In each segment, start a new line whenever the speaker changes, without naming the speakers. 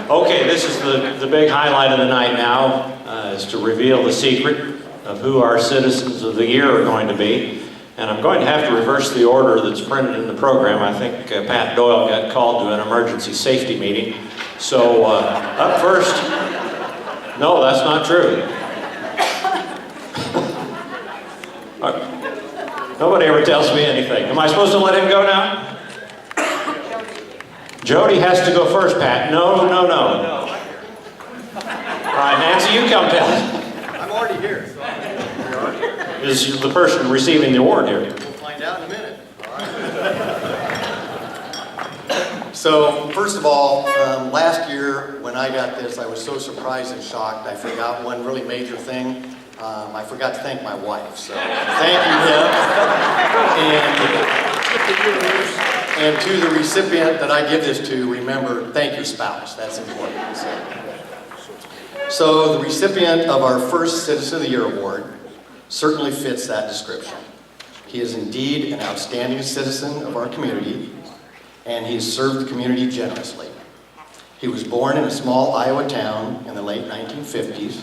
Okay, this is the big highlight of the night now, is to reveal the secret of who our Citizens of the Year are going to be. And I'm going to have to reverse the order that's printed in the program. I think Pat Doyle got called to an emergency safety meeting. So up first, no, that's not true. Nobody ever tells me anything. Am I supposed to let him go now? Jody has to go first, Pat. No. All right, Nancy, you come tell us.
I'm already here. So
Is the person receiving the award here?
we'll find out in a minute. All right. So, first of all, last year when I got this, I was so surprised and shocked. I forgot one really major thing. I forgot to thank my wife. So, thank you, Deb. And to the recipient that I give this to, remember, thank your spouse. That's important. So the recipient of our first Citizen of the Year award certainly fits that description. He is indeed an outstanding citizen of our community, and he has served the community generously. He was born in a small Iowa town in the late 1950s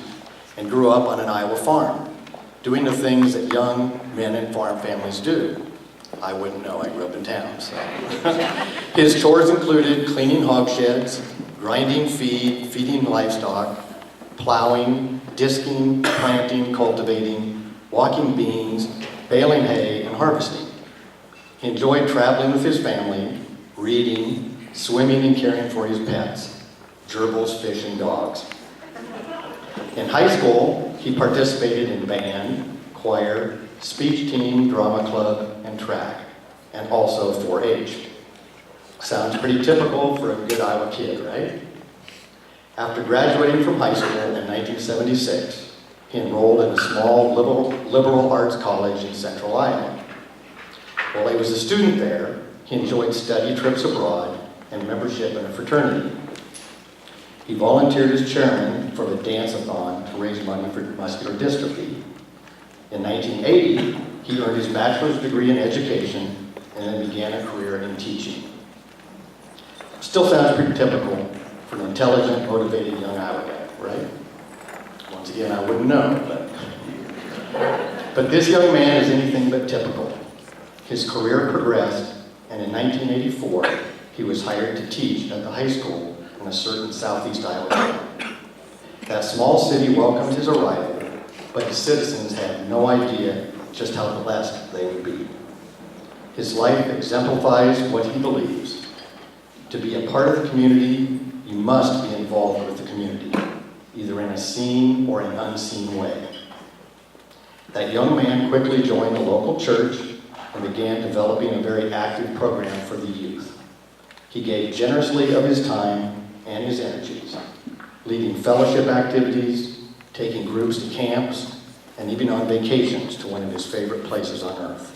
and grew up on an Iowa farm, doing the things that young men and farm families do. I wouldn't know, I grew up in town. So. His chores included cleaning hog sheds, grinding feed, feeding livestock, plowing, disking, planting, cultivating, walking beans, baling hay, and harvesting. He enjoyed traveling with his family, reading, swimming, and caring for his pets, gerbils, fish, and dogs. In high school, he participated in band, choir, speech team, drama club, and track, and also 4-H. Sounds pretty typical for a good Iowa kid, right? After graduating from high school in 1976, he enrolled in a small liberal arts college in central Iowa. While he was a student there, he enjoyed study trips abroad and membership in a fraternity. He volunteered as chairman for the dance-a-thon to raise money for muscular dystrophy. In 1980, he earned his bachelor's degree in education and then began a career in teaching. Still sounds pretty typical for an intelligent, motivated young Iowa guy, right? Once again, I wouldn't know, but this young man is anything but typical. His career progressed, and in 1984, he was hired to teach at the high school in a certain southeast Iowa town. That small city welcomed his arrival, but his citizens had no idea just how blessed they would be. His life exemplifies what he believes. To be a part of the community, you must be involved with the community, either in a seen or an unseen way. That young man quickly joined the local church and began developing a very active program for the youth. He gave generously of his time and his energies, leading fellowship activities, taking groups to camps, and even on vacations to one of his favorite places on earth.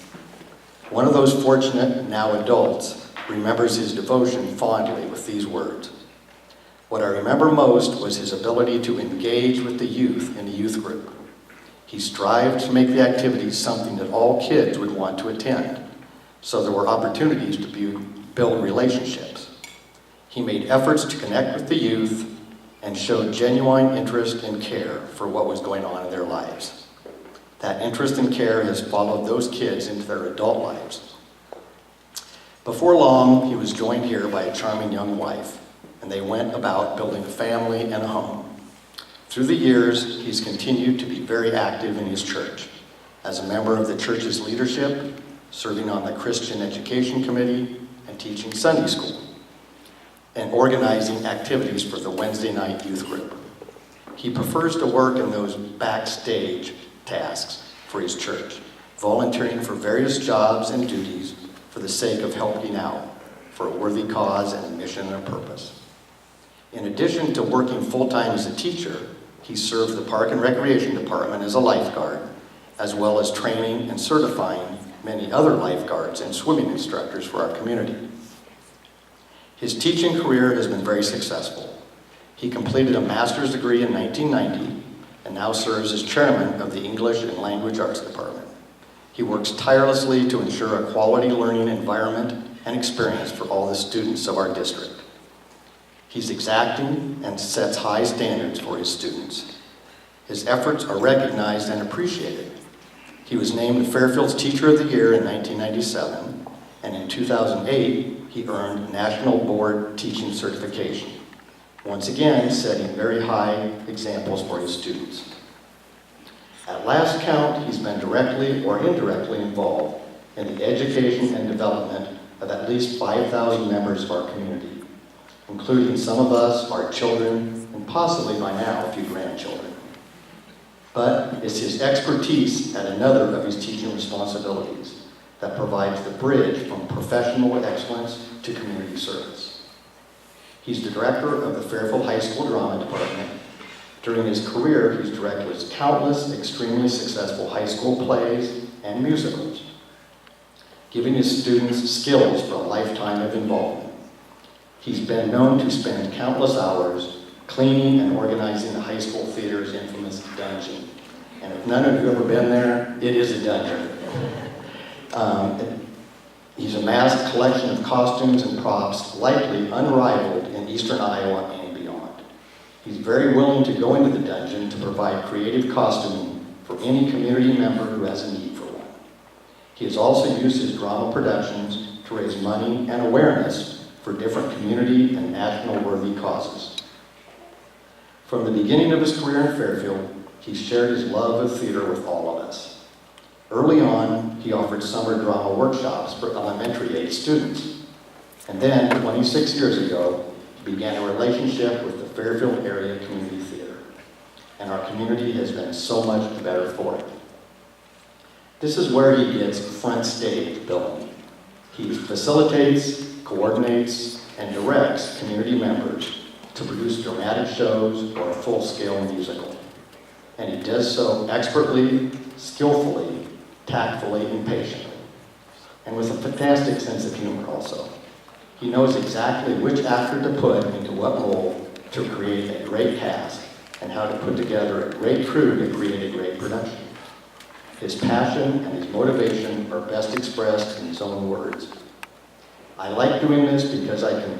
One of those fortunate, now adults, remembers his devotion fondly with these words. What I remember most was his ability to engage with the youth in a youth group. He strived to make the activities something that all kids would want to attend, so there were opportunities to build relationships. He made efforts to connect with the youth and showed genuine interest and care for what was going on in their lives. That interest and care has followed those kids into their adult lives. Before long, he was joined here by a charming young wife, and they went about building a family and a home. Through the years, he's continued to be very active in his church, as a member of the church's leadership, serving on the Christian Education Committee, and teaching Sunday school, and organizing activities for the Wednesday night youth group. He prefers to work in those backstage tasks for his church, volunteering for various jobs and duties for the sake of helping out for a worthy cause and a mission and a purpose. In addition to working full-time as a teacher, he served the Park and Recreation Department as a lifeguard, as well as training and certifying many other lifeguards and swimming instructors for our community. His teaching career has been very successful. He completed a master's degree in 1990 and now serves as chairman of the English and Language Arts Department. He works tirelessly to ensure a quality learning environment and experience for all the students of our district. He's exacting and sets high standards for his students. His efforts are recognized and appreciated. He was named Fairfield's Teacher of the Year in 1997, and in 2008, he earned National Board Teaching Certification, once again setting very high examples for his students. At last count, he's been directly or indirectly involved in the education and development of at least 5,000 members of our community, including some of us, our children, and possibly by now a few grandchildren. But it's his expertise at another of his teaching responsibilities that provides the bridge from professional excellence to community service. He's the director of the Fairfield High School Drama Department. During his career, he's directed countless extremely successful high school plays and musicals, giving his students skills for a lifetime of involvement. He's been known to spend countless hours cleaning and organizing the high school theater's infamous dungeon. And if none of you have ever been there, it is a dungeon. He's amassed a collection of costumes and props likely unrivaled in eastern Iowa and beyond. He's very willing to go into the dungeon to provide creative costuming for any community member who has a need for one. He has also used his drama productions to raise money and awareness for different community and national-worthy causes. From the beginning of his career in Fairfield, he shared his love of theater with all of us. Early on, he offered summer drama workshops for elementary-age students. And then, 26 years ago, he began a relationship with the Fairfield Area Community Theater. And our community has been so much better for it. This is where he gets front stage billing. He facilitates, coordinates, and directs community members to produce dramatic shows or a full-scale musical. And he does so expertly, skillfully, tactfully, and patiently, and with a fantastic sense of humor also. He knows exactly which actor to put into what role to create a great cast and how to put together a great crew to create a great production. His passion and his motivation are best expressed in his own words. I like doing this because I can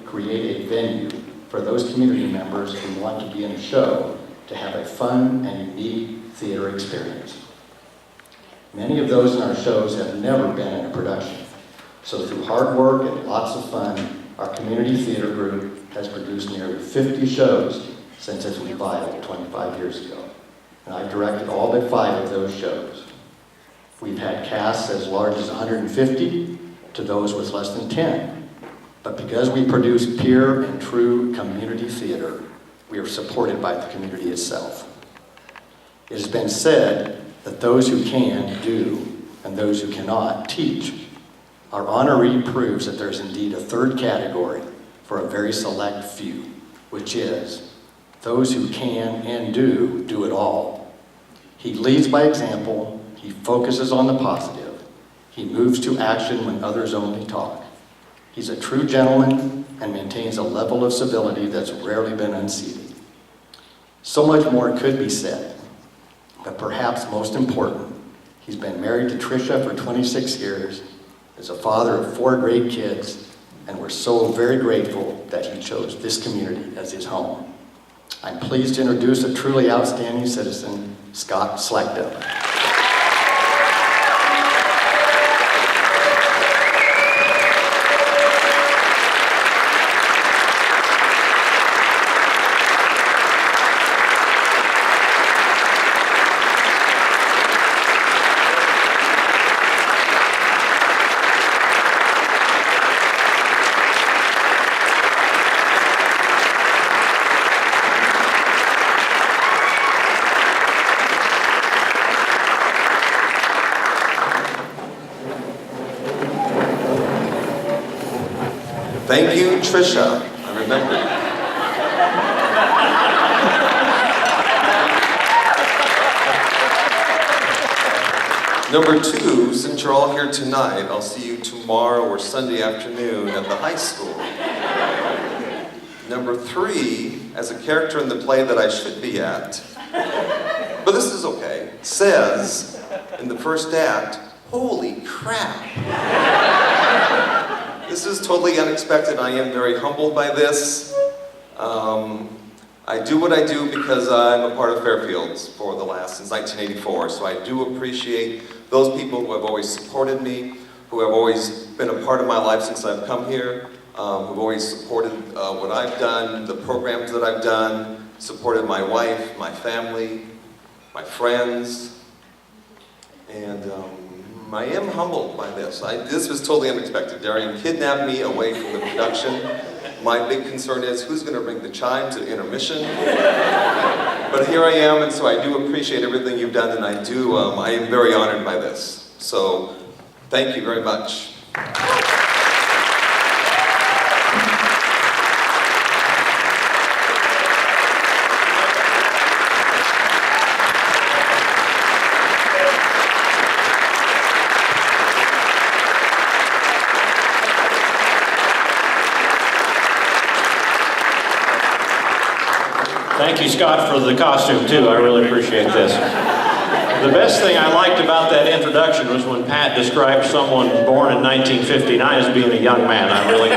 create a venue for those community members who want to be in a show to have a fun and unique theater experience. Many of those in our shows have never been in a production. So through hard work and lots of fun, our community theater group has produced nearly 50 shows since its revival 25 years ago. And I've directed all but 5 of those shows. We've had casts as large as 150 to those with less than 10. But because we produce pure and true community theater, we are supported by the community itself. It has been said that those who can do, and those who cannot teach. Our honoree proves that there's indeed a third category for a very select few, which is those who can and do it all. He leads by example, he focuses on the positive, he moves to action when others only talk. He's a true gentleman and maintains a level of civility that's rarely been unseated. So much more could be said. But perhaps most important, he's been married to Tricia for 26 years, is a father of 4 great kids, and we're so very grateful that he chose this community as his home. I'm pleased to introduce a truly outstanding citizen, Scott Slechta.
Thank you, Tricia. I remember. Number 2, since you're all here tonight, I'll see you tomorrow or Sunday afternoon at the high school. Number 3, as a character in the play that I should be at, but this is okay, says in the first act, holy crap. This is totally unexpected. I am very humbled by this. I do what I do because I'm a part of Fairfield since 1984. So I do appreciate those people who have always supported me, who have always been a part of my life since I've come here, who've always supported what I've done, the programs that I've done, supported my wife, my family, my friends, and I am humbled by this. This was totally unexpected. Darian kidnapped me away from the production. My big concern is who's going to ring the chimes at intermission? But here I am, and so I do appreciate everything you've done, and I am very honored by this. So, thank you very much.
Thank you, Scott, for the costume, too. I really appreciate this. The best thing I liked about that introduction was when Pat described someone born in 1959 as being a young man. I really